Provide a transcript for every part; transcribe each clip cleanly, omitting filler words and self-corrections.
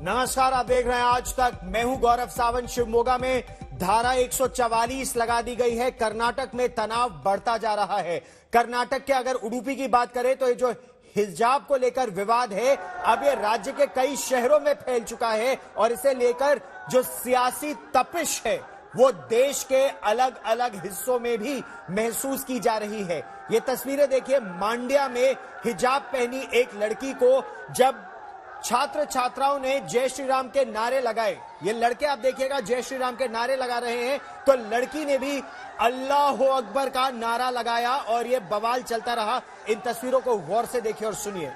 नमस्कार, आप देख रहे हैं आज तक। मैं हूं गौरव सावंत। शिवमोगा में धारा 144 लगा दी गई है। कर्नाटक में तनाव बढ़ता जा रहा है। कर्नाटक के अगर उडुपी की बात करें तो ये जो हिजाब को लेकर विवाद है, अब ये राज्य के कई शहरों में फैल चुका है और इसे लेकर जो सियासी तपिश है वो देश के अलग अलग हिस्सों में भी महसूस की जा रही है। ये तस्वीरें देखिए, मांड्या में हिजाब पहनी एक लड़की को जब छात्र छात्राओं ने जय श्री राम के नारे लगाए, ये लड़के आप देखिएगा जय श्री राम के नारे लगा रहे हैं, तो लड़की ने भी अल्लाह अकबर का नारा लगाया और ये बवाल चलता रहा। इन तस्वीरों को गौर से देखिए और सुनिए।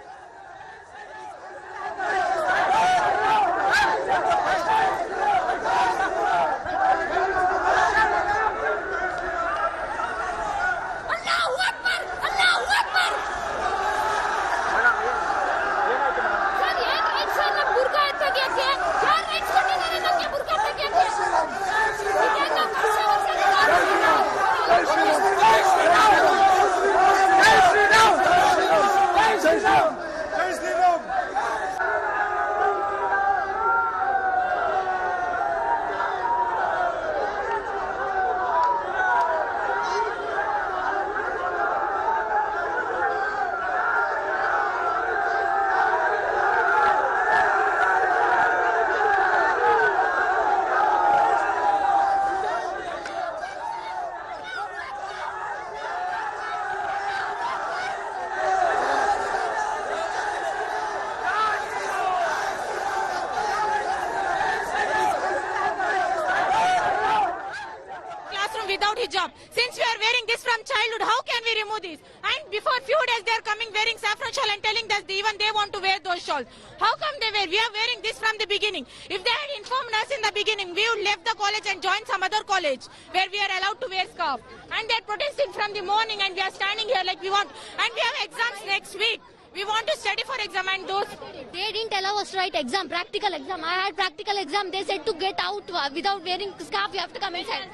Without hijab, since we are wearing this from childhood, how can we remove this? And before few days they are coming wearing saffron shawl and telling that even they want to wear those shawls. How come they wear? We are wearing this from the beginning. If they had informed us in the beginning, we would left the college and join some other college where we are allowed to wear scarf. And they are protesting from the morning and we are standing here like we want. And we have exams next week. We want to study for exam and those. They didn't allow us to write exam, practical exam. I had practical exam. They said to get out without wearing scarf. You have to come inside.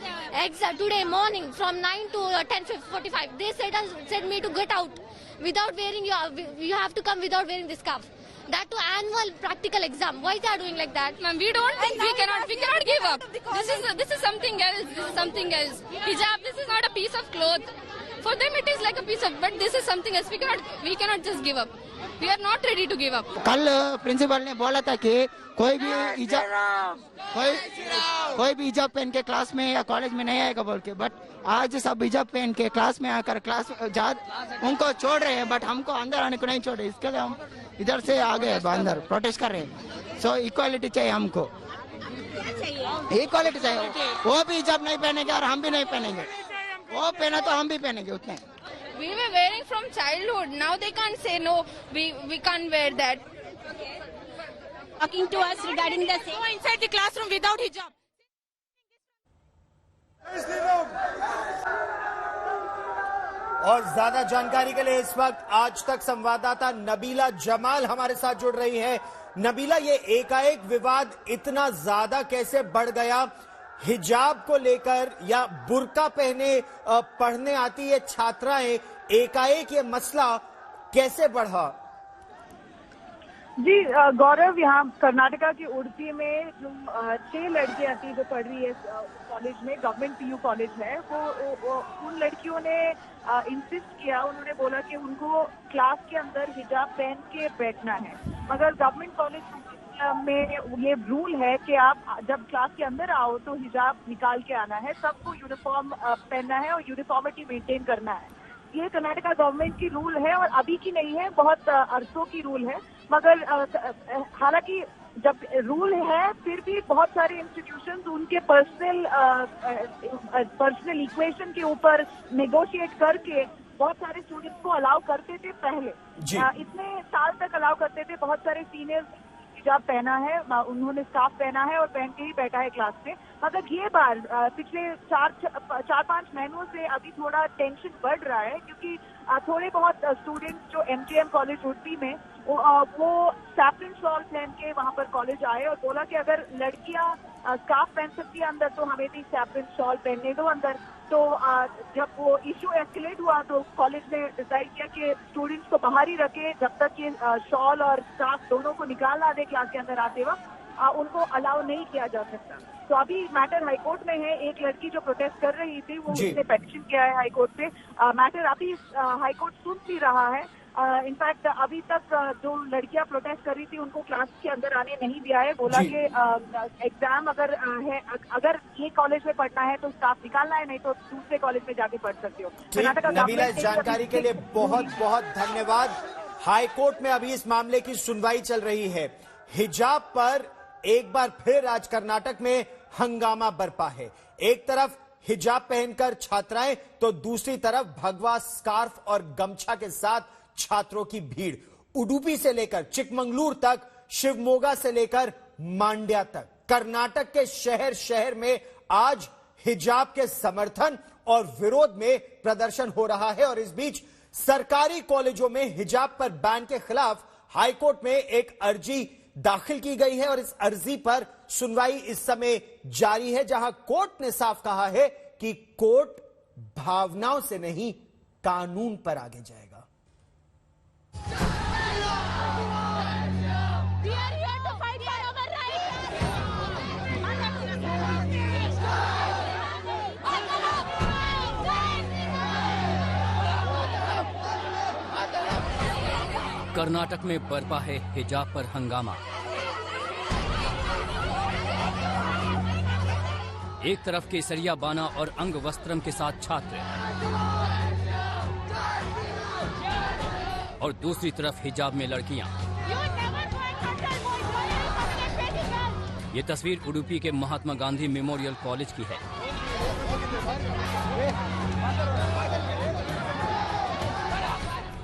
Today morning from 9 to 10:45. They said me to get out without wearing. You have to come without wearing the scarf. That to annual practical exam. Why they are doing like that? Ma'am, we don't think we cannot give up. This is something else. This is something else. Hijab. This is not a piece of cloth. For them it is like a piece of, but this is something else. We cannot just give up. We are not ready to give up. कल principal ने बोला था कि कोई भी हिजाब पहन के क्लास में या कॉलेज में नहीं आएगा बोल के, बट आज सब हिजाब पहन के क्लास में आकर क्लास उनको छोड़ रहे हैं, बट हमको अंदर आने को नहीं छोड़ रहे। इसके लिए हम इधर से आ गए, अंदर प्रोटेस्ट कर रहे हैं। सो इक्वालिटी चाहिए हमको, इक्वालिटी चाहिए। वो भी हिजाब नहीं पहनेंगे और हम भी नहीं पहनेंगे, वो पहना तो हम भी पहनेंगे उतने। We were wearing from childhood. Now they can't say no. We can't wear that. Talking to us regarding the same. Go inside the classroom without hijab. और ज्यादा जानकारी के लिए इस वक्त आज तक संवाददाता नबीला जमाल हमारे साथ जुड़ रही है। नबीला, ये एकाएक विवाद इतना ज्यादा कैसे बढ़ गया? हिजाब को लेकर या बुर्का पहने पढ़ने आती है छात्राएं, एकाएक ये मसला कैसे बढ़ा? जी गौरव, यहाँ कर्नाटका की उडुपी में जो 6 लड़कियां थी जो पढ़ रही है कॉलेज में, गवर्नमेंट पीयू कॉलेज है, वो उन लड़कियों ने इंसिस्ट किया, उन्होंने बोला कि उनको क्लास के अंदर हिजाब पहन के बैठना है। मगर गवर्नमेंट कॉलेज में ये रूल है कि आप जब क्लास के अंदर आओ तो हिजाब निकाल के आना है, सबको यूनिफॉर्म पहनना है और यूनिफॉर्मिटी मेंटेन करना है। ये कर्नाटका गवर्नमेंट की रूल है और अभी की नहीं है, बहुत अरसों की रूल है। मगर हालांकि जब रूल है फिर भी बहुत सारे इंस्टीट्यूशंस उनके पर्सनल इक्वेशन के ऊपर नेगोशिएट करके बहुत सारे स्टूडेंट्स को अलाउ करते थे पहले। इतने साल तक अलाउ करते थे। बहुत सारे सीनियर्स हिजाब पहना है, उन्होंने स्कार्फ पहना है और पहन के ही बैठा है क्लास में। मगर ये बार पिछले 4-5 महीनों से अभी थोड़ा टेंशन बढ़ रहा है, क्योंकि थोड़े बहुत स्टूडेंट्स जो MGM कॉलेज उडुपी में वो सैफरन शॉल पहन के वहाँ पर कॉलेज आए और बोला कि अगर लड़कियाँ स्कार्फ पहन सकती है अंदर तो हमें भी सैफरन शॉल पहनने दो अंदर। तो जब वो इश्यू एस्केलेट हुआ तो कॉलेज ने डिसाइड किया कि स्टूडेंट्स को बाहर ही रखे जब तक ये शॉल और स्कार्फ दोनों को निकाल ना दे क्लास के अंदर आते वक्त। उनको अलाउ नहीं किया जा सकता। तो अभी मैटर हाईकोर्ट में है। एक लड़की जो प्रोटेस्ट कर रही थी वो उसने पेटिशन किया है हाईकोर्ट पे। मैटर अभी हाईकोर्ट सुन भी रहा है। इनफैक्ट अभी तक जो लड़कियां प्रोटेस्ट कर रही थी उनको क्लास के अंदर आने नहीं दिया है। बोला कि एग्जाम अगर है, अगर ये कॉलेज में पढ़ना है तो स्टाफ निकालना है, नहीं तो दूसरे कॉलेज में जाके पढ़ सकते हो। नबीला, इस जानकारी के लिए बहुत बहुत धन्यवाद। हाईकोर्ट में अभी इस मामले की सुनवाई चल रही है। हिजाब पर एक बार फिर आज कर्नाटक में हंगामा बरपा है। एक तरफ हिजाब पहनकर छात्राएं तो दूसरी तरफ भगवा, स्कार्फ और गमछा के साथ छात्रों की भीड़। उडुपी से लेकर चिकमंगलूर तक, शिवमोगा से लेकर मांड्या तक, कर्नाटक के शहर शहर में आज हिजाब के समर्थन और विरोध में प्रदर्शन हो रहा है। और इस बीच सरकारी कॉलेजों में हिजाब पर बैन के खिलाफ हाईकोर्ट में एक अर्जी दाखिल की गई है और इस अर्जी पर सुनवाई इस समय जारी है, जहां कोर्ट ने साफ कहा है कि कोर्ट भावनाओं से नहीं, कानून पर आगे जाएगा। कर्नाटक में बरपा है हिजाब पर हंगामा। एक तरफ केसरिया बाना और अंग वस्त्रम के साथ छात्र और दूसरी तरफ हिजाब में लड़कियां। ये तस्वीर उडुपी के महात्मा गांधी मेमोरियल कॉलेज की है।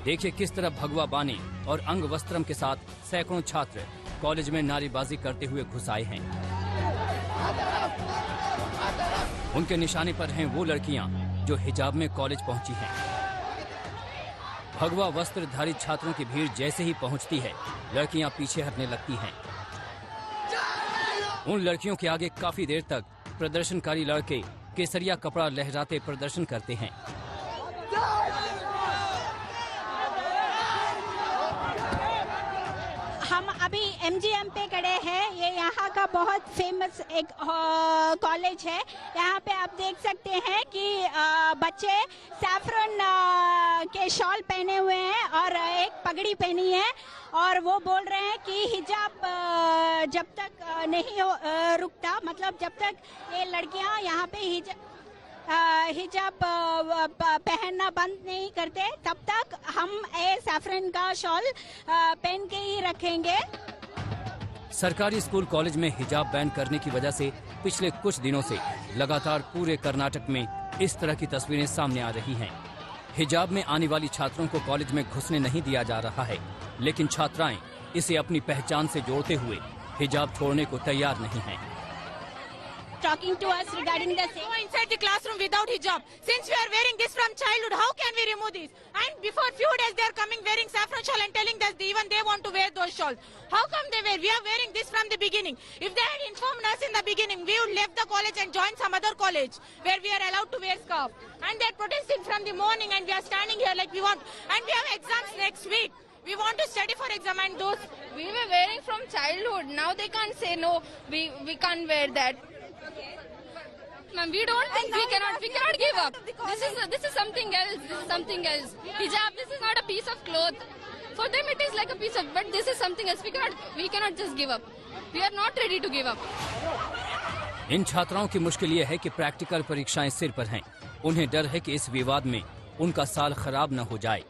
देखिए किस तरह भगवा बानी और अंग वस्त्रम के साथ सैकड़ों छात्र कॉलेज में नारेबाजी करते हुए घुस आए हैं। उनके निशाने पर हैं वो लड़कियां जो हिजाब में कॉलेज पहुंची हैं। भगवा वस्त्रधारी छात्रों की भीड़ जैसे ही पहुंचती है, लड़कियां पीछे हटने लगती हैं। उन लड़कियों के आगे काफी देर तक प्रदर्शनकारी लड़के केसरिया कपड़ा लहराते प्रदर्शन करते हैं। हम अभी MGM पे खड़े हैं। ये यहाँ का बहुत फेमस एक कॉलेज है। यहाँ पे आप देख सकते हैं कि बच्चे सैफरन के शॉल पहने हुए हैं और एक पगड़ी पहनी है और वो बोल रहे हैं कि हिजाब जब तक नहीं रुकता, मतलब जब तक ये लड़कियाँ यहाँ पे हिजाब पहनना बंद नहीं करते तब तक हम सैफरन का शॉल पहन के ही रखेंगे। सरकारी स्कूल कॉलेज में हिजाब बैन करने की वजह से पिछले कुछ दिनों से लगातार पूरे कर्नाटक में इस तरह की तस्वीरें सामने आ रही हैं। हिजाब में आने वाली छात्रों को कॉलेज में घुसने नहीं दिया जा रहा है, लेकिन छात्राएं इसे अपनी पहचान से जोड़ते हुए हिजाब छोड़ने को तैयार नहीं हैं। Talking to us regarding the same. Go inside the classroom without hijab. Since we are wearing this from childhood, how can we remove this? And before few days they are coming wearing saffron shawl and telling us even they want to wear those shawls. How come they wear? We are wearing this from the beginning. If they had informed us in the beginning, we would left the college and join some other college where we are allowed to wear scarf. And they are protesting from the morning and we are standing here like we want. And we have exams next week. We want to study for exam and those. We were wearing from childhood. Now they can't say no, we can't wear that. Ma'am, we don't think we cannot give up. This is something else. This is something else. Hijab, this is not a piece of cloth. For them it is like a piece of, but this is something else. We cannot just give up. We are not ready to give up. इन छात्राओं की मुश्किल ये है कि practical परीक्षाएं सिर पर हैं। उन्हें डर है कि इस विवाद में उनका साल खराब न हो जाए।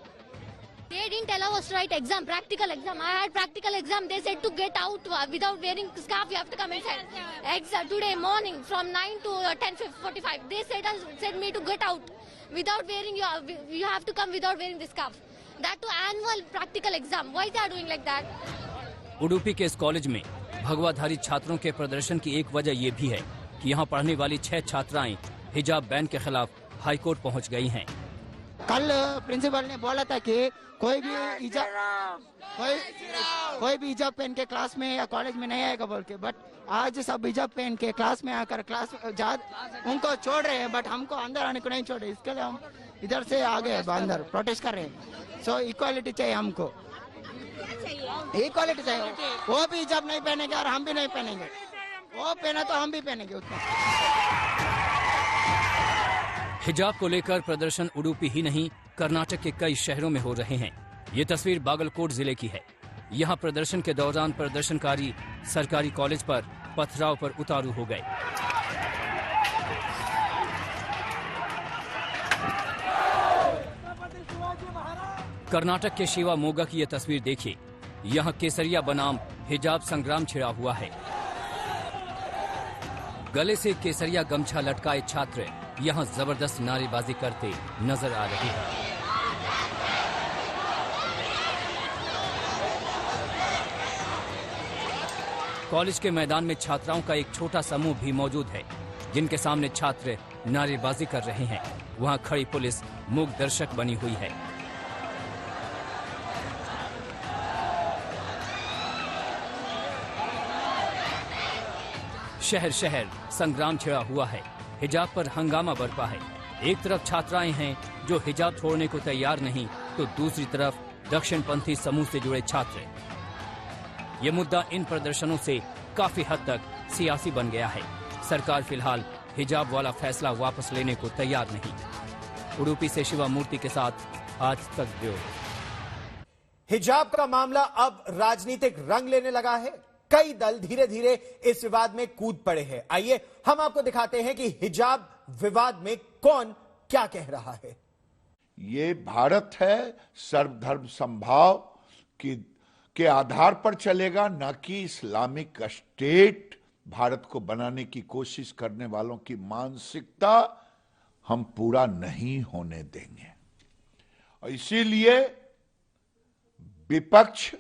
They didn't allow us to write exam, practical exam. I had practical exam. They said to get out without wearing scarf. You have to come inside. Today morning from 9 to 10:45. They said me to get out without wearing. You have to come without wearing the scarf. That to annual practical exam. Why they are doing like that? Udupi के इस college में भगवाधारी छात्रों के प्रदर्शन की एक वजह ये भी है कि यहाँ पढ़ने वाली 6 छात्राएं हिजाब बैन के खिलाफ हाईकोर्ट पहुँच गई हैं। कल प्रिंसिपल ने बोला था कि कोई भी हिजाब पहन के क्लास में या कॉलेज में नहीं आएगा बोल के, बट आज सब हिजाब पहन के क्लास में आकर उनको छोड़ रहे हैं, बट हमको अंदर आने को नहीं छोड़े। इसके लिए हम इधर से आ गए, अंदर प्रोटेस्ट कर रहे हैं। सो इक्वालिटी चाहिए हमको। इक्वालिटी चाहिए, वो भी हिजाब नहीं पहनेंगे और हम भी नहीं पहनेंगे, वो पहना तो हम भी पहनेंगे उतना। हिजाब को लेकर प्रदर्शन उडुपी ही नहीं कर्नाटक के कई शहरों में हो रहे हैं। ये तस्वीर बागलकोट जिले की है। यहाँ प्रदर्शन के दौरान प्रदर्शनकारी सरकारी कॉलेज पर पथराव पर उतारू हो गए। कर्नाटक के शिवामोगा की यह तस्वीर देखिए। यहाँ केसरिया बनाम हिजाब संग्राम छिड़ा हुआ है। गले से केसरिया गमछा लटकाए छात्र यहाँ जबरदस्त नारेबाजी करते नजर आ रहे हैं। कॉलेज के मैदान में छात्राओं का एक छोटा समूह भी मौजूद है, जिनके सामने छात्र नारेबाजी कर रहे हैं। वहां खड़ी पुलिस मूक दर्शक बनी हुई है। शहर शहर संग्राम छिड़ा हुआ है। हिजाब पर हंगामा बरपा है। एक तरफ छात्राएं हैं जो हिजाब छोड़ने को तैयार नहीं, तो दूसरी तरफ दक्षिणपंथी समूह से जुड़े छात्र। ये मुद्दा इन प्रदर्शनों से काफी हद तक सियासी बन गया है। सरकार फिलहाल हिजाब वाला फैसला वापस लेने को तैयार नहीं। उडुपी से शिवा मूर्ति के साथ आज तक ब्यूरो। हिजाब का मामला अब राजनीतिक रंग लेने लगा है। कई दल धीरे धीरे इस विवाद में कूद पड़े हैं। आइए हम आपको दिखाते हैं कि हिजाब विवाद में कौन क्या कह रहा है। ये भारत है, सर्वधर्म समभाव के आधार पर चलेगा, न कि इस्लामिक स्टेट भारत को बनाने की कोशिश करने वालों की मानसिकता हम पूरा नहीं होने देंगे। और इसीलिए विपक्ष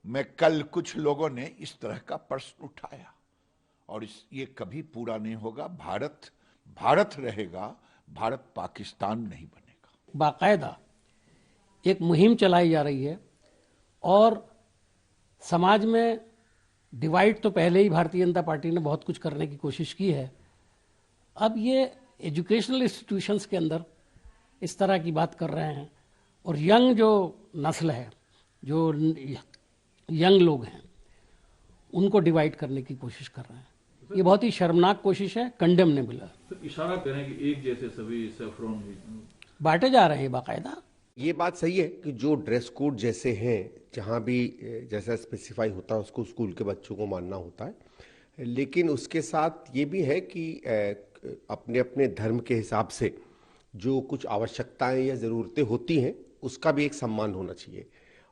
में कल कुछ लोगों ने इस तरह का प्रश्न उठाया, और ये कभी पूरा नहीं होगा। भारत भारत रहेगा, भारत पाकिस्तान नहीं बनेगा। बाकायदा एक मुहिम चलाई जा रही है और समाज में डिवाइड तो पहले ही भारतीय जनता पार्टी ने बहुत कुछ करने की कोशिश की है। अब ये एजुकेशनल इंस्टीट्यूशंस के अंदर इस तरह की बात कर रहे हैं और यंग जो नस्ल है, जो यंग लोग हैं, उनको डिवाइड करने की कोशिश कर रहे हैं। ये बहुत ही शर्मनाक कोशिश है, कंडेमनेबल है। तो इशारा करें कि एक जैसे सभी सेफ्रॉन बांटे जा रहे हैं बाकायदा। ये बात सही है कि जो ड्रेस कोड जैसे हैं, जहाँ भी जैसा स्पेसिफाई होता है उसको स्कूल के बच्चों को मानना होता है, लेकिन उसके साथ ये भी है कि अपने अपने धर्म के हिसाब से जो कुछ आवश्यकताएं या ज़रूरतें होती हैं उसका भी एक सम्मान होना चाहिए।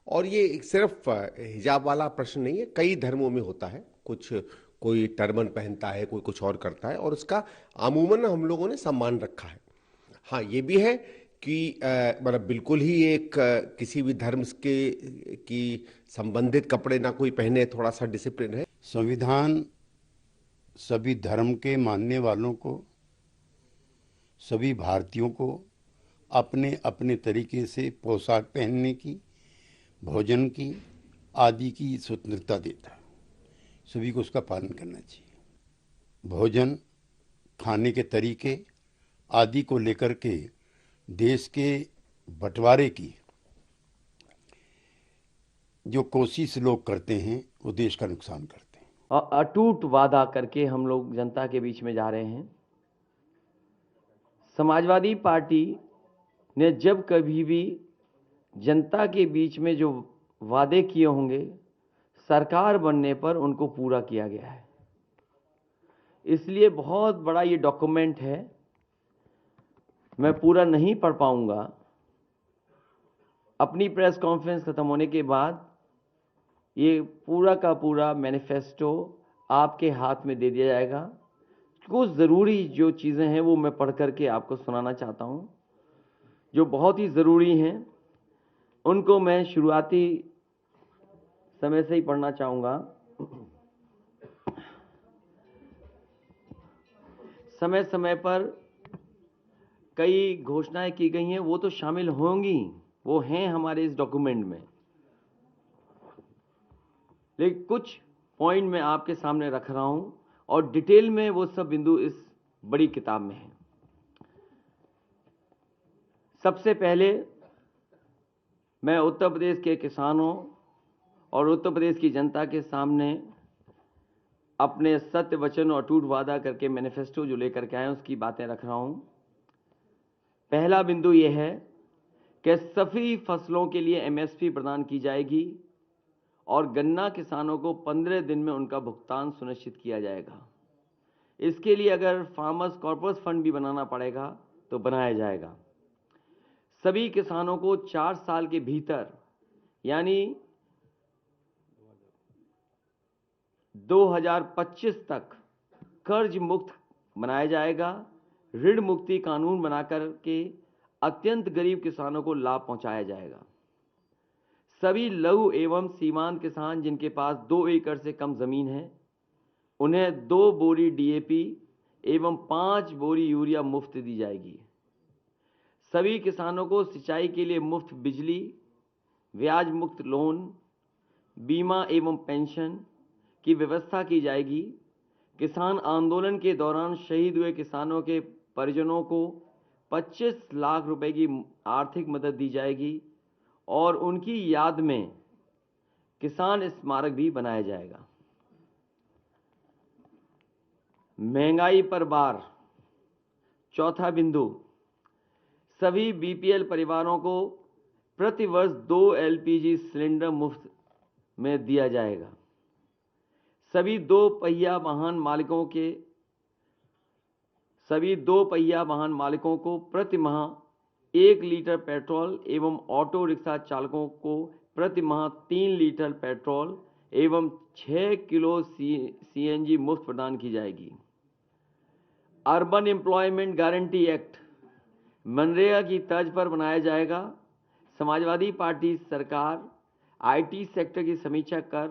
और ये सिर्फ हिजाब वाला प्रश्न नहीं है, कई धर्मों में होता है। कोई टर्बन पहनता है, कोई कुछ और करता है, और उसका अमूमन हम लोगों ने सम्मान रखा है। हाँ, ये भी है कि मतलब बिल्कुल ही एक किसी भी धर्म की संबंधित कपड़े ना कोई पहने, थोड़ा सा डिसिप्लिन है। संविधान सभी धर्म के मानने वालों को, सभी भारतीयों को अपने अपने तरीके से पोशाक पहनने की, भोजन की आदि की स्वतंत्रता देता है। सभी को उसका पालन करना चाहिए। भोजन, खाने के तरीके आदि को लेकर के देश के बंटवारे की जो कोशिश लोग करते हैं वो देश का नुकसान करते हैं। और अटूट वादा करके हम लोग जनता के बीच में जा रहे हैं। समाजवादी पार्टी ने जब कभी भी जनता के बीच में जो वादे किए होंगे, सरकार बनने पर उनको पूरा किया गया है। इसलिए बहुत बड़ा ये डॉक्यूमेंट है, मैं पूरा नहीं पढ़ पाऊंगा। अपनी प्रेस कॉन्फ्रेंस खत्म होने के बाद ये पूरा का पूरा मैनिफेस्टो आपके हाथ में दे दिया जाएगा। कुछ ज़रूरी जो चीज़ें हैं वो मैं पढ़ करके आपको सुनाना चाहता हूँ, जो बहुत ही ज़रूरी हैं। उनको मैं शुरुआती समय से ही पढ़ना चाहूँगा। समय समय पर कई घोषणाएं की गई हैं, वो तो शामिल होंगी, वो हैं हमारे इस डॉक्यूमेंट में, लेकिन कुछ पॉइंट मैं आपके सामने रख रहा हूं और डिटेल में वो सब बिंदु इस बड़ी किताब में है। सबसे पहले मैं उत्तर प्रदेश के किसानों और उत्तर प्रदेश की जनता के सामने अपने सत्य वचन और अटूट वादा करके मैनिफेस्टो जो लेकर के आए उसकी बातें रख रहा हूं। पहला बिंदु यह है कि सभी फसलों के लिए एमएसपी प्रदान की जाएगी और गन्ना किसानों को 15 दिन में उनका भुगतान सुनिश्चित किया जाएगा। इसके लिए अगर फार्मर्स कॉर्पस फंड भी बनाना पड़ेगा तो बनाया जाएगा। सभी किसानों को 4 साल के भीतर यानी 2025 तक कर्ज मुक्त बनाया जाएगा। ऋण मुक्ति कानून बनाकर के अत्यंत गरीब किसानों को लाभ पहुंचाया जाएगा। सभी लघु एवं सीमांत किसान जिनके पास 2 एकड़ से कम जमीन है उन्हें 2 बोरी डीएपी एवं 5 बोरी यूरिया मुफ्त दी जाएगी। सभी किसानों को सिंचाई के लिए मुफ्त बिजली, ब्याज मुक्त लोन, बीमा एवं पेंशन की व्यवस्था की जाएगी। किसान आंदोलन के दौरान शहीद हुए किसानों के परिजनों को 25 लाख रुपए की आर्थिक मदद दी जाएगी और उनकी याद में किसान स्मारक भी बनाया जाएगा। महंगाई पर भार। चौथा बिंदु, सभी बीपीएल परिवारों को प्रति वर्ष 2 एलपीजी सिलेंडर मुफ्त में दिया जाएगा। सभी दो पहिया वाहन मालिकों को प्रति माह 1 लीटर पेट्रोल एवं ऑटो रिक्शा चालकों को प्रति माह 3 लीटर पेट्रोल एवं 6 किलो सीएनजी मुफ्त प्रदान की जाएगी। Urban employment guarantee act MNREGA की तर्ज पर बनाया जाएगा। समाजवादी पार्टी सरकार आईटी सेक्टर की समीक्षा कर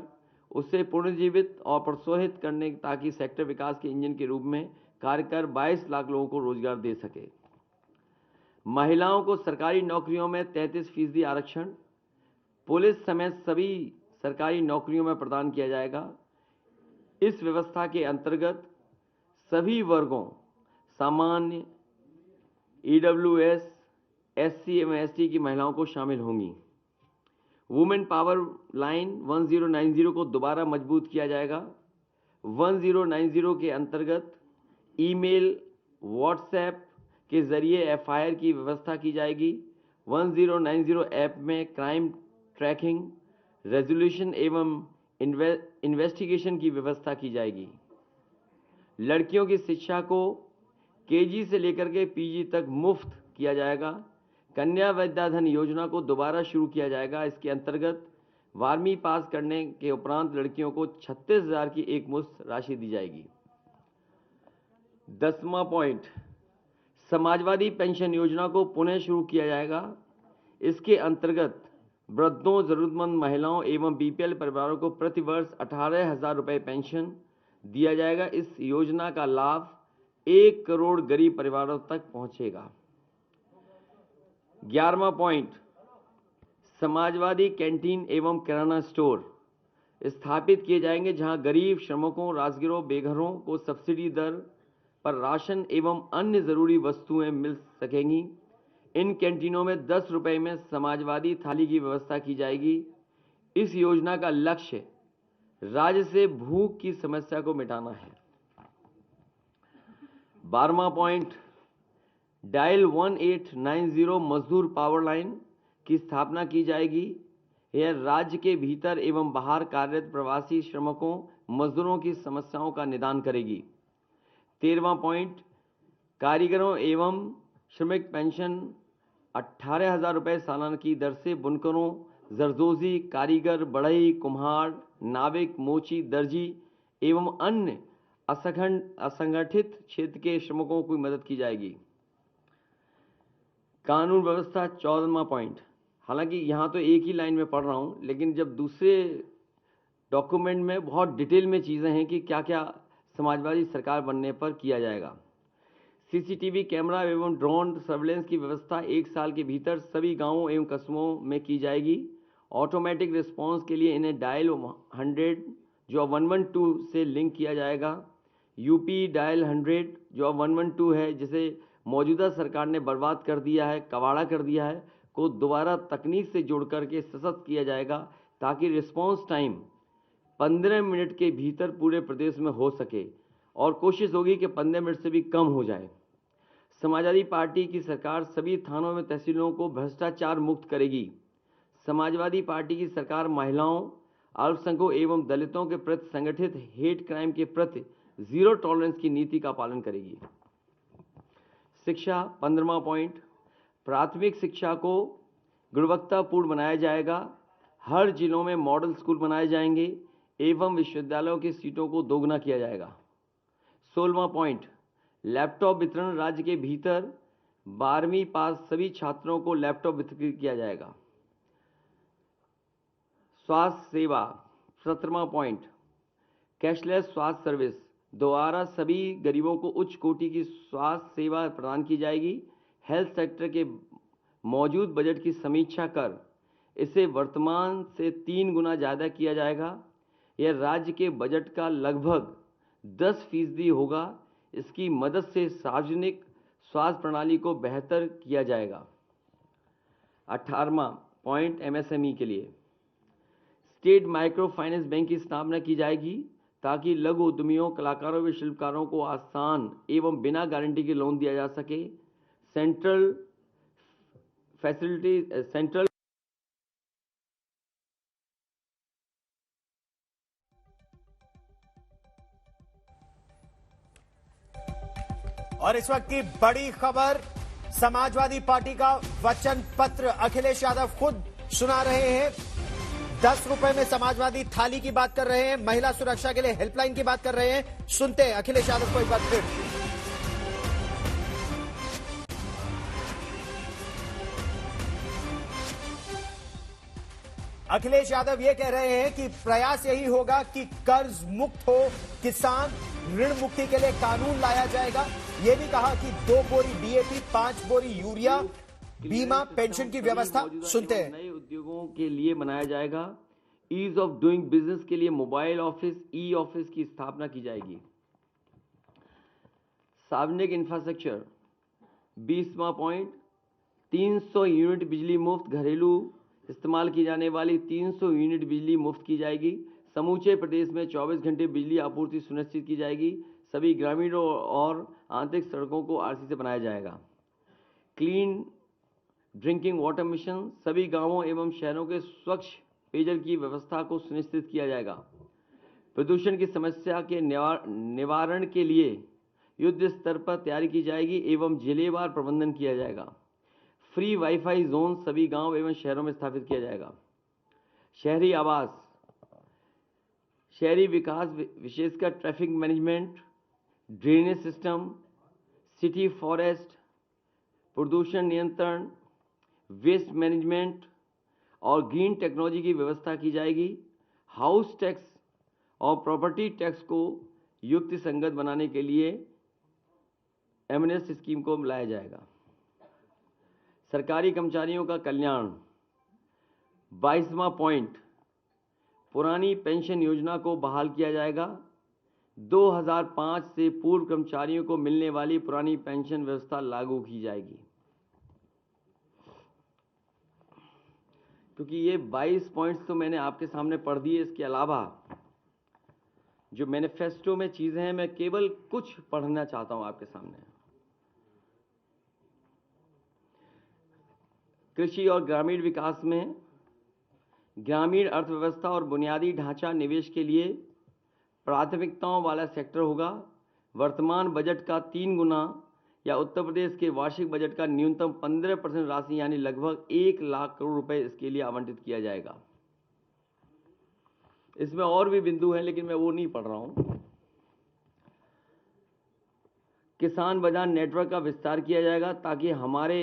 उसे पुनर्जीवित और प्रोत्साहित करने ताकि सेक्टर विकास के इंजन के रूप में कार्य कर 22 लाख लोगों को रोजगार दे सके। महिलाओं को सरकारी नौकरियों में 33% आरक्षण पुलिस समेत सभी सरकारी नौकरियों में प्रदान किया जाएगा। इस व्यवस्था के अंतर्गत सभी वर्गों सामान्य, ईडब्ल्यूएस, एससी एवं एसटी की महिलाओं को शामिल होंगी। वुमेन पावर लाइन 1090 को दोबारा मजबूत किया जाएगा। 1090 के अंतर्गत ईमेल, व्हाट्सएप के जरिए एफआईआर की व्यवस्था की जाएगी। 1090 ऐप में क्राइम ट्रैकिंग, रेजोल्यूशन एवं इन्वेस्टिगेशन की व्यवस्था की जाएगी। लड़कियों की शिक्षा को केजी से लेकर के पीजी तक मुफ्त किया जाएगा। कन्या विद्याधन योजना को दोबारा शुरू किया जाएगा। इसके अंतर्गत 12वीं पास करने के उपरांत लड़कियों को 36,000 की एक मुश्त राशि दी जाएगी। 10वां पॉइंट, समाजवादी पेंशन योजना को पुनः शुरू किया जाएगा। इसके अंतर्गत वृद्धों, जरूरतमंद महिलाओं एवं बीपीएल परिवारों को प्रति वर्ष 18,000 रुपये पेंशन दिया जाएगा। इस योजना का लाभ 1 करोड़ गरीब परिवारों तक पहुंचेगा। 11वां पॉइंट, समाजवादी कैंटीन एवं किराना स्टोर स्थापित किए जाएंगे जहां गरीब, श्रमिकों, राजगिरों, बेघरों को सब्सिडी दर पर राशन एवं अन्य जरूरी वस्तुएं मिल सकेंगी। इन कैंटीनों में 10 रुपए में समाजवादी थाली की व्यवस्था की जाएगी। इस योजना का लक्ष्य राज्य से भूख की समस्या को मिटाना है। 12वां पॉइंट, डायल 1890 मजदूर पावर लाइन की स्थापना की जाएगी। यह राज्य के भीतर एवं बाहर कार्यरत प्रवासी श्रमिकों, मजदूरों की समस्याओं का निदान करेगी। 13वां पॉइंट, कारीगरों एवं श्रमिक पेंशन 18,000 रुपये सालाना की दर से बुनकरों, जरदोजी, कारीगर, बढ़ई, कुम्हार, नाविक, मोची, दर्जी एवं अन्य असंगठित क्षेत्र के श्रमिकों की मदद की जाएगी। कानून व्यवस्था 14वां पॉइंट, हालांकि यहाँ तो एक ही लाइन में पढ़ रहा हूँ, लेकिन जब दूसरे डॉक्यूमेंट में बहुत डिटेल में चीज़ें हैं कि क्या क्या समाजवादी सरकार बनने पर किया जाएगा। सीसीटीवी कैमरा एवं ड्रोन सर्वेलेंस की व्यवस्था 1 साल के भीतर सभी गांवों एवं कस्बों में की जाएगी। ऑटोमेटिक रिस्पांस के लिए इन्हें डायल 100 जो 112 से लिंक किया जाएगा। यूपी डायल 100 जो 112 है, जिसे मौजूदा सरकार ने बर्बाद कर दिया है, कबाड़ा कर दिया है, को दोबारा तकनीक से जोड़ करके सशक्त किया जाएगा ताकि रिस्पांस टाइम 15 मिनट के भीतर पूरे प्रदेश में हो सके और कोशिश होगी कि 15 मिनट से भी कम हो जाए। समाजवादी पार्टी की सरकार सभी थानों में तहसीलों को भ्रष्टाचार मुक्त करेगी। समाजवादी पार्टी की सरकार महिलाओं, अल्पसंख्यकों एवं दलितों के प्रति संगठित हेट क्राइम के प्रति जीरो टॉलरेंस की नीति का पालन करेगी। शिक्षा 15वां पॉइंट, प्राथमिक शिक्षा को गुणवत्तापूर्ण बनाया जाएगा। हर जिलों में मॉडल स्कूल बनाए जाएंगे एवं विश्वविद्यालयों की सीटों को दोगुना किया जाएगा। 16वां पॉइंट, लैपटॉप वितरण राज्य के भीतर 12वीं पास सभी छात्रों को लैपटॉप वितरित किया जाएगा। स्वास्थ्य सेवा 17वां पॉइंट, कैशलेस स्वास्थ्य सर्विस द्वारा सभी गरीबों को उच्च कोटि की स्वास्थ्य सेवा प्रदान की जाएगी। हेल्थ सेक्टर के मौजूद बजट की समीक्षा कर इसे वर्तमान से 3 गुना ज़्यादा किया जाएगा। यह राज्य के बजट का लगभग 10% होगा। इसकी मदद से सार्वजनिक स्वास्थ्य प्रणाली को बेहतर किया जाएगा। 18वां पॉइंट, एमएसएमई के लिए स्टेट माइक्रो फाइनेंस बैंक की स्थापना की जाएगी ताकि लघु उद्यमियों, कलाकारों व शिल्पकारों को आसान एवं बिना गारंटी के लोन दिया जा सके। सेंट्रल और इस वक्त की बड़ी खबर, समाजवादी पार्टी का वचन पत्र अखिलेश यादव खुद सुना रहे हैं। 10 रुपए में समाजवादी थाली की बात कर रहे हैं, महिला सुरक्षा के लिए हेल्पलाइन की बात कर रहे हैं। सुनते हैं अखिलेश यादव को एक बार फिर। अखिलेश यादव ये कह रहे हैं कि प्रयास यही होगा कि कर्ज मुक्त हो किसान, ऋण मुक्ति के लिए कानून लाया जाएगा। ये भी कहा कि 2 बोरी डीएपी, 5 बोरी यूरिया, बीमा, पेंशन की व्यवस्था। सुनते हैं। नए उद्योगों के लिए बनाया जाएगा। ईज ऑफ डूइंग बिजनेस के लिए मोबाइल ऑफिस, ई ऑफिस की स्थापना की जाएगी। सार्वजनिक इंफ्रास्ट्रक्चर 20वां पॉइंट, 300 यूनिट बिजली मुफ्त, घरेलू इस्तेमाल की जाने वाली 300 यूनिट बिजली मुफ्त की जाएगी। समूचे प्रदेश में 24 घंटे बिजली आपूर्ति सुनिश्चित की जाएगी। सभी ग्रामीण और आंतरिक सड़कों को आरसी से बनाया जाएगा। क्लीन ड्रिंकिंग वाटर मिशन, सभी गांवों एवं शहरों के स्वच्छ पेयजल की व्यवस्था को सुनिश्चित किया जाएगा। प्रदूषण की समस्या के निवारण के लिए युद्ध स्तर पर तैयारी की जाएगी एवं जिलेवार प्रबंधन किया जाएगा। फ्री वाईफाई जोन सभी गांव एवं शहरों में स्थापित किया जाएगा। शहरी आवास, शहरी विकास विशेषकर traffic management, drainage system, city forest, प्रदूषण नियंत्रण, वेस्ट मैनेजमेंट और ग्रीन टेक्नोलॉजी की व्यवस्था की जाएगी। हाउस टैक्स और प्रॉपर्टी टैक्स को युक्ति संगत बनाने के लिए एमनेस्ट स्कीम को लाया जाएगा। सरकारी कर्मचारियों का कल्याण 22वां पॉइंट, पुरानी पेंशन योजना को बहाल किया जाएगा। 2005 से पूर्व कर्मचारियों को मिलने वाली पुरानी पेंशन व्यवस्था लागू की जाएगी। क्योंकि ये 22 पॉइंट्स तो मैंने आपके सामने पढ़ दिए, इसके अलावा जो मैनिफेस्टो में चीजें हैं मैं केवल कुछ पढ़ना चाहता हूं आपके सामने। कृषि और ग्रामीण विकास में ग्रामीण अर्थव्यवस्था और बुनियादी ढांचा निवेश के लिए प्राथमिकताओं वाला सेक्टर होगा। वर्तमान बजट का 3 गुना या उत्तर प्रदेश के वार्षिक बजट का न्यूनतम 15% राशि यानी लगभग 1 लाख करोड़ रुपए इसके लिए आवंटित किया जाएगा। इसमें और भी बिंदु हैं लेकिन मैं वो नहीं पढ़ रहा हूं। किसान बाजार नेटवर्क का विस्तार किया जाएगा ताकि हमारे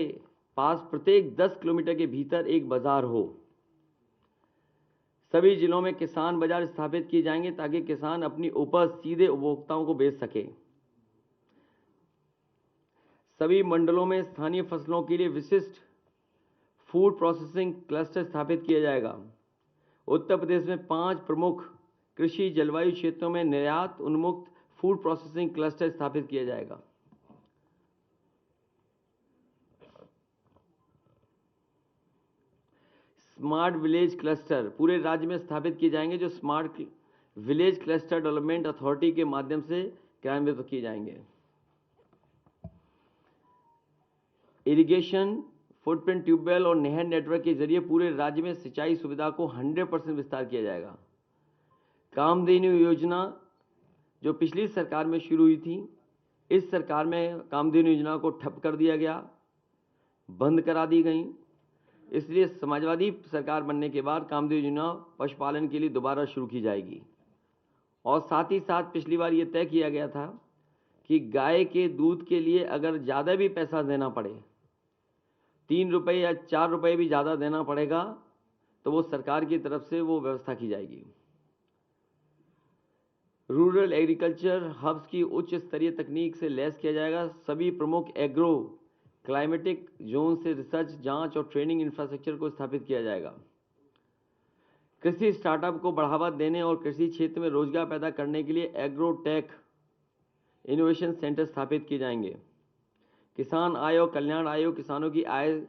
पास प्रत्येक 10 किलोमीटर के भीतर एक बाजार हो। सभी जिलों में किसान बाजार स्थापित किए जाएंगे ताकि किसान अपनी उपज सीधे उपभोक्ताओं को बेच सके। सभी मंडलों में स्थानीय फसलों के लिए विशिष्ट फूड प्रोसेसिंग क्लस्टर स्थापित किया जाएगा। उत्तर प्रदेश में 5 प्रमुख कृषि जलवायु क्षेत्रों में निर्यात उन्मुक्त फूड प्रोसेसिंग क्लस्टर स्थापित किया जाएगा। स्मार्ट विलेज क्लस्टर पूरे राज्य में स्थापित किए जाएंगे, जो smart village cluster development authority के माध्यम से क्रियान्वित किए जाएंगे। इरिगेशन, फुटप्रिंट ट्यूबवेल और नहर नेटवर्क के जरिए पूरे राज्य में सिंचाई सुविधा को 100% विस्तार किया जाएगा। कामधेनु योजना जो पिछली सरकार में शुरू हुई थी, इस सरकार में कामधेनु योजना को ठप कर दिया गया, बंद करा दी गई। इसलिए समाजवादी सरकार बनने के बाद कामधेनु योजना पशुपालन के लिए दोबारा शुरू की जाएगी। और साथ ही साथ पिछली बार ये तय किया गया था कि गाय के दूध के लिए अगर ज़्यादा भी पैसा देना पड़े, 3 रुपये या 4 रुपये भी ज़्यादा देना पड़ेगा, तो वो सरकार की तरफ से वो व्यवस्था की जाएगी। रूरल एग्रीकल्चर हब्स की उच्च स्तरीय तकनीक से लैस किया जाएगा। सभी प्रमुख एग्रो क्लाइमेटिक जोन से रिसर्च, जांच और ट्रेनिंग इंफ्रास्ट्रक्चर को स्थापित किया जाएगा। कृषि स्टार्टअप को बढ़ावा देने और कृषि क्षेत्र में रोजगार पैदा करने के लिए एग्रोटेक इनोवेशन सेंटर स्थापित किए जाएंगे। किसान आय और कल्याण आयोग किसानों की आय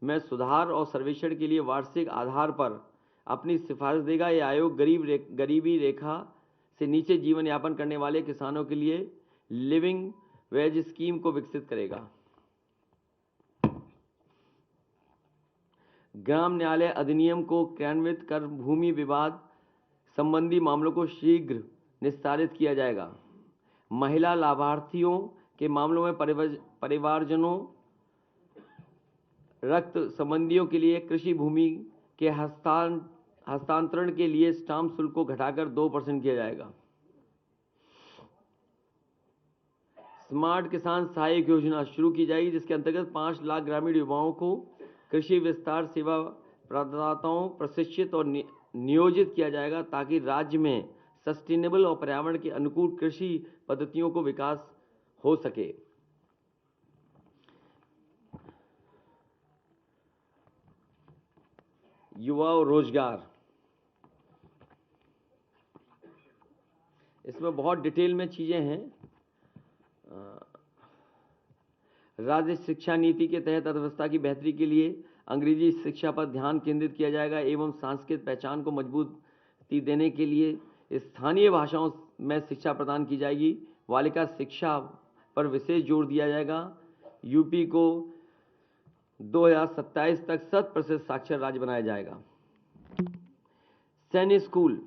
में सुधार और सर्वेक्षण के लिए वार्षिक आधार पर अपनी सिफारिश देगा। यह आयोग गरीबी रेखा से नीचे जीवन यापन करने वाले किसानों के लिए लिविंग वेज स्कीम को विकसित करेगा। ग्राम न्यायालय अधिनियम को क्रियान्वित कर भूमि विवाद संबंधी मामलों को शीघ्र निस्तारित किया जाएगा। महिला लाभार्थियों के मामलों में परिवारजनों, रक्त संबंधियों के लिए कृषि भूमि के हस्तांतरण के लिए स्टाम्प शुल्क को घटाकर 2% किया जाएगा। स्मार्ट किसान सहायक योजना शुरू की जाएगी, जिसके अंतर्गत 5 लाख ग्रामीण युवाओं को कृषि विस्तार सेवा प्रदाताओं प्रशिक्षित और नियोजित किया जाएगा, ताकि राज्य में सस्टेनेबल और पर्यावरण के अनुकूल कृषि पद्धतियों को विकास हो सके। युवा और रोजगार, इसमें बहुत डिटेल में चीजें हैं। राज्य शिक्षा नीति के तहत अर्थव्यवस्था की बेहतरी के लिए अंग्रेजी शिक्षा पर ध्यान केंद्रित किया जाएगा एवं सांस्कृतिक पहचान को मजबूती देने के लिए स्थानीय भाषाओं में शिक्षा प्रदान की जाएगी। बालिका शिक्षा पर विशेष जोर दिया जाएगा। यूपी को 2027 तक 100% साक्षर राज्य बनाया जाएगा। सैन्य स्कूल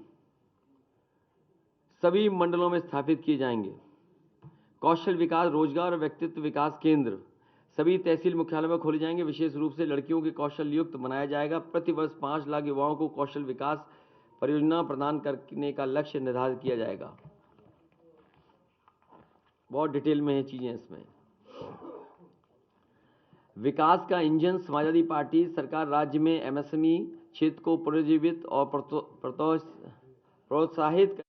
सभी मंडलों में स्थापित किए जाएंगे। कौशल विकास, रोजगार और व्यक्तित्व विकास केंद्र सभी तहसील मुख्यालय में खोले जाएंगे। विशेष रूप से लड़कियों के कौशल युक्त बनाया जाएगा। प्रतिवर्ष 5 लाख युवाओं को कौशल विकास परियोजना प्रदान करने का लक्ष्य निर्धारित किया जाएगा। बहुत डिटेल में है चीजें इसमें। विकास का इंजन समाजवादी पार्टी सरकार राज्य में एमएसएमई क्षेत्र को पुनर्जीवित और प्रोत्साहित